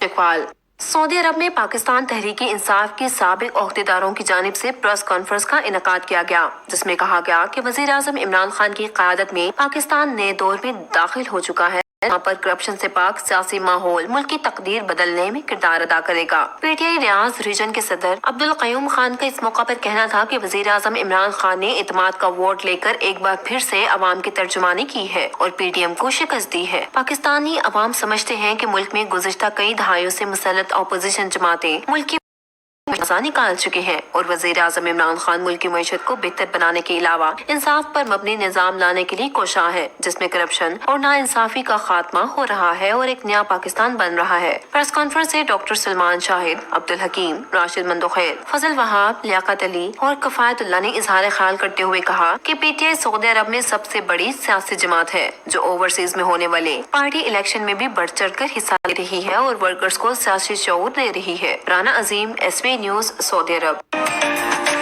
Iqbal. Saudi अरब में पाकिस्तान तहरीक इंसाफ के साबिक ओहदेदारों की जानिब से प्रेस कॉन्फ्रेंस का इनकाद किया गया, जिसमें कहा गया कि वजीर आजम इमरान खान की क़यादत में पाकिस्तान नए दौर में दाखिल हो चुका है, यहाँ पर करप्शन से पाक सियासी माहौल मुल्क की तकदीर बदलने में किरदार अदा करेगा। पीटीआई रियाज रीजन के सदर अब्दुल क़य्यूम खान का इस मौका पर कहना था कि वजीर आजम इमरान खान ने इत्मीनान का वोट लेकर एक बार फिर से अवाम की तर्जुमानी की है और पीडीएम को शिकस्त दी है। पाकिस्तानी अवाम समझते हैं कि मुल्क में गुज़िश्ता कई दहाइयों से मुसल्लत अपोजिशन जमातें मुल्क की निकाल चुके हैं और वजीर आजम इमरान खान मुल्क की मईशत को बेहतर बनाने के अलावा इंसाफ पर मबनी निजाम लाने के लिए कोशां है, जिसमें करप्शन और नाइंसाफी का खात्मा हो रहा है और एक नया पाकिस्तान बन रहा है। प्रेस कॉन्फ्रेंस से डॉक्टर सलमान शाहिद, अब्दुल हकीम, राशिद मंदोखैर, फजल वहाब, लियाकत अली और कफायतुल्लाह ने इजहार ख्याल करते हुए कहा कि पीटीआई सऊदी अरब में सबसे बड़ी सियासी जमात है जो ओवरसीज में होने वाले पार्टी इलेक्शन में भी बढ़ चढ़ कर हिस्सा ले रही है और वर्कर्स को सियासी शऊर दे रही है। राना अजीम, एसवी न्यूज़, सऊदी अरब।